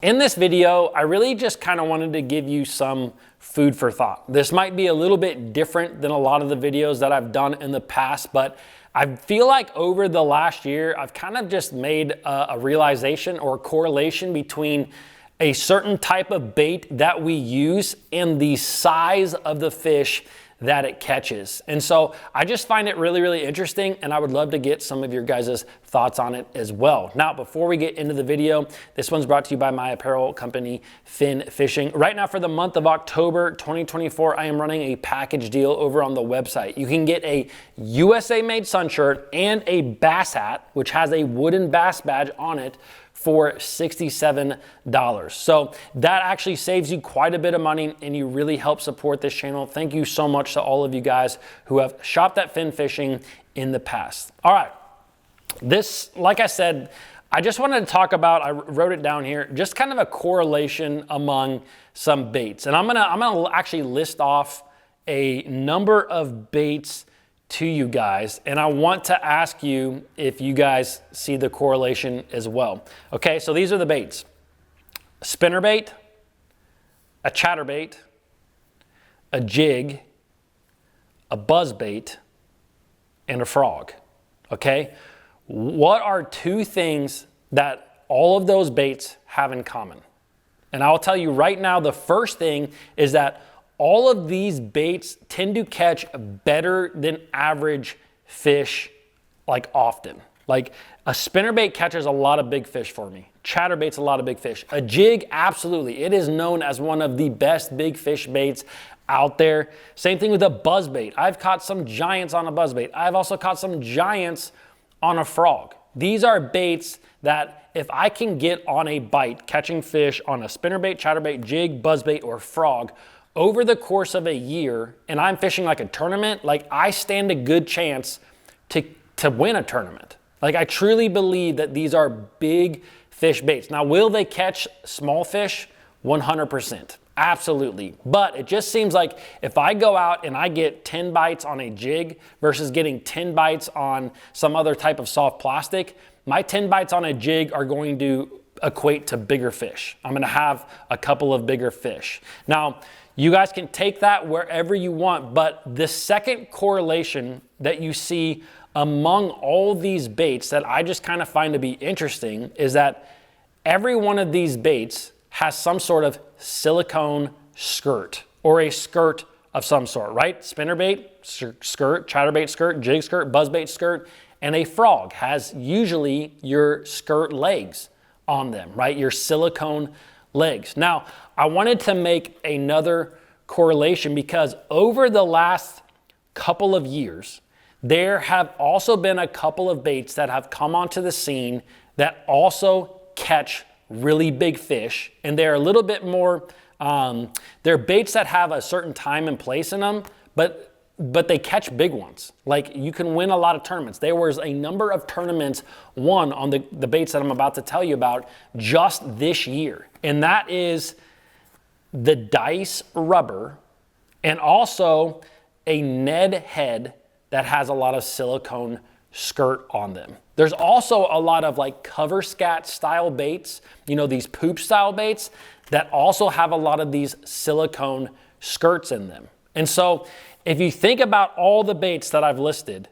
In this video, I really just kind of wanted to give you some food for thought. This might be a little bit different than a lot of the videos that I've done in the past, but I feel like over the last year, I've kind of just made a realization or a correlation between a certain type of bait that we use and the size of the fish that it catches. And so I just find it really, really interesting, and I would love to get some of your guys' thoughts on it as well. Now, before we get into the video, this one's brought to you by my apparel company, Fin Fishing. Right now for the month of October 2024, I am running a package deal over on the website. You can get a USA made sun shirt and a bass hat, which has a wooden bass badge on it, for $67. So that actually saves you quite a bit of money, and you really help support this channel. Thank you so much to all of you guys who have shopped at Fin Fishing in the past. All right, this, like I said, I just wanted to talk about, I wrote it down here, just kind of a correlation among some baits. And I'm gonna actually list off a number of baits to you guys, and I want to ask you if you guys see the correlation as well. Okay, so these are the baits: a spinnerbait, a chatterbait, a jig, a buzzbait, and a frog. Okay, what are two things that all of those baits have in common? And I'll tell you right now, the first thing is that all of these baits tend to catch better than average fish, like often. Like a spinnerbait catches a lot of big fish for me. Chatterbait's a lot of big fish. A jig, absolutely. It is known as one of the best big fish baits out there. Same thing with a buzzbait. I've caught some giants on a buzzbait. I've also caught some giants on a frog. These are baits that if I can get on a bite catching fish on a spinnerbait, chatterbait, jig, buzzbait, or frog, over the course of a year, and I'm fishing like a tournament, like I stand a good chance to win a tournament. Like I truly believe that these are big fish baits. Now, will they catch small fish? 100%, absolutely. But it just seems like if I go out and I get 10 bites on a jig versus getting 10 bites on some other type of soft plastic, my 10 bites on a jig are going to equate to bigger fish. I'm gonna have a couple of bigger fish. Now, you guys can take that wherever you want, but the second correlation that you see among all these baits that I just kind of find to be interesting is that every one of these baits has some sort of silicone skirt or a skirt of some sort, right? Spinnerbait, skirt, chatterbait skirt, jig skirt, buzzbait skirt, and a frog has usually your skirt legs on them, right? Your silicone legs. Now, I wanted to make another correlation because over the last couple of years, there have also been a couple of baits that have come onto the scene that also catch really big fish, and they're a little bit more, they're baits that have a certain time and place in them, but they catch big ones. Like you can win a lot of tournaments. There was a number of tournaments won on the baits that I'm about to tell you about just this year. And that is the dice rubber and also a Ned head that has a lot of silicone skirt on them. There's also a lot of like cover scat style baits, you know, these poop style baits that also have a lot of these silicone skirts in them. And so if you think about all the baits that I've listed,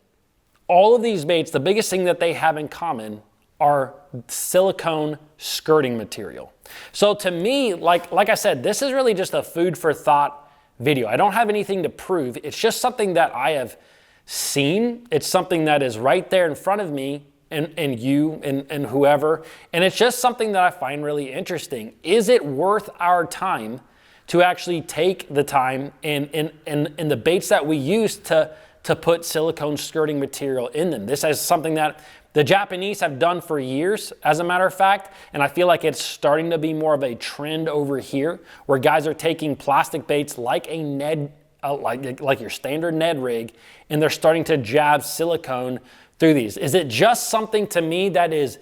all of these baits, the biggest thing that they have in common are silicone skirting material. So to me, like I said, this is really just a food for thought video. I don't have anything to prove. It's just something that I have seen. It's something that is right there in front of me and you and whoever. And it's just something that I find really interesting. Is it worth our time to actually take the time and the baits that we use to put silicone skirting material in them? This is something that the Japanese have done for years, as a matter of fact, and I feel like it's starting to be more of a trend over here where guys are taking plastic baits like a Ned, like your standard Ned rig, and they're starting to jab silicone through these. Is it just something to me that is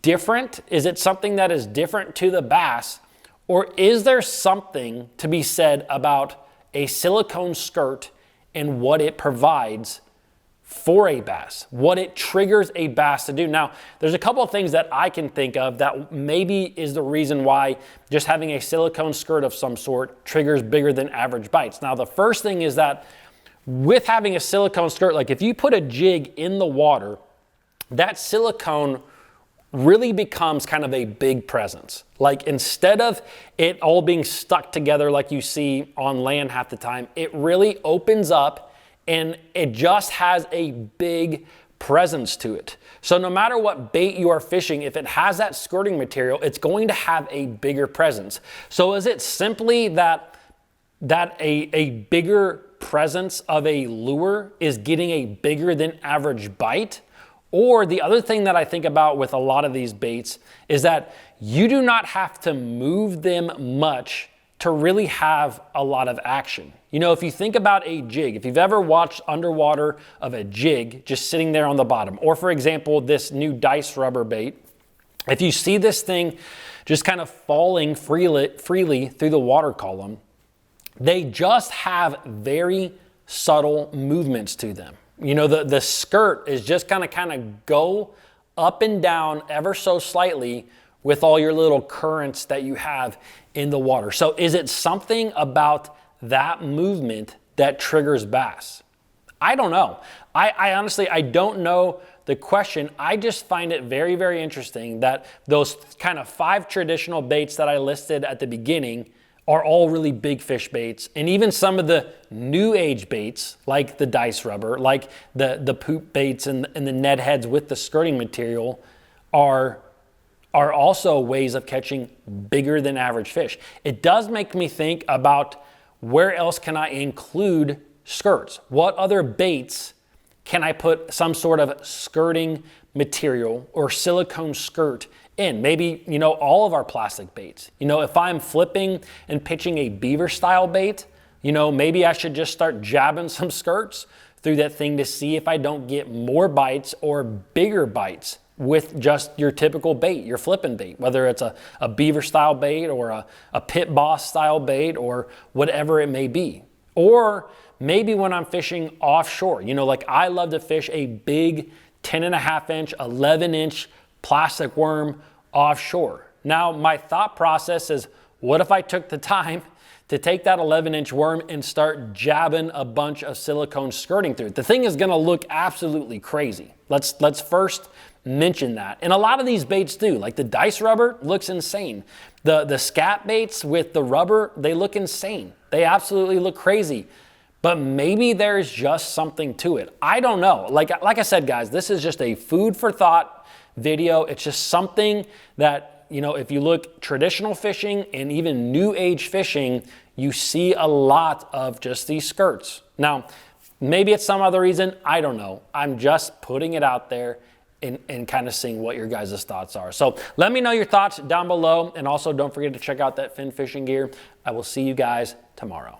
different? Is it something that is different to the bass? Or is there something to be said about a silicone skirt and what it provides for a bass, what it triggers a bass to do. Now, there's a couple of things that I can think of that maybe is the reason why just having a silicone skirt of some sort triggers bigger than average bites. Now, the first thing is that with having a silicone skirt, like if you put a jig in the water, that silicone really becomes kind of a big presence. Like instead of it all being stuck together like you see on land half the time, it really opens up and it just has a big presence to it. So no matter what bait you are fishing, if it has that skirting material, it's going to have a bigger presence. So is it simply that a bigger presence of a lure is getting a bigger than average bite? Or the other thing that I think about with a lot of these baits is that you do not have to move them much to really have a lot of action. You know, if you think about a jig, if you've ever watched underwater of a jig just sitting there on the bottom, or for example, this new dice rubber bait, if you see this thing just kind of falling freely through the water column, they just have very subtle movements to them. You know, the skirt is just kind of go up and down ever so slightly with all your little currents that you have in the water. So is it something about that movement that triggers bass? I don't know. I honestly, I don't know the question. I just find it very, very interesting that those kind of 5 traditional baits that I listed at the beginning are all really big fish baits. And even some of the new age baits, like the dice rubber, like the poop baits and the Ned heads with the skirting material are also ways of catching bigger than average fish. It does make me think about where else can I include skirts? What other baits can I put some sort of skirting material or silicone skirt in? Maybe, you know, all of our plastic baits. You know, if I'm flipping and pitching a beaver style bait, you know, maybe I should just start jabbing some skirts through that thing to see if I don't get more bites or bigger bites with just your typical bait, your flipping bait, whether it's a beaver style bait or a pit boss style bait or whatever it may be. Or maybe when I'm fishing offshore, you know, like I love to fish a big 10.5 inch, 11 inch plastic worm offshore. Now, my thought process is, what if I took the time to take that 11 inch worm and start jabbing a bunch of silicone skirting through it? The thing is gonna look absolutely crazy. Let's first mention that. And a lot of these baits do, like the dice rubber looks insane. The scat baits with the rubber, they look insane. They absolutely look crazy. But maybe there's just something to it. I don't know. Like I said, guys, this is just a food for thought video. It's just something that, you know, if you look traditional fishing and even new age fishing, you see a lot of just these skirts. Now, maybe it's some other reason. I don't know. I'm just putting it out there and kind of seeing what your guys' thoughts are. So let me know your thoughts down below. And also don't forget to check out that fin fishing gear. I will see you guys tomorrow.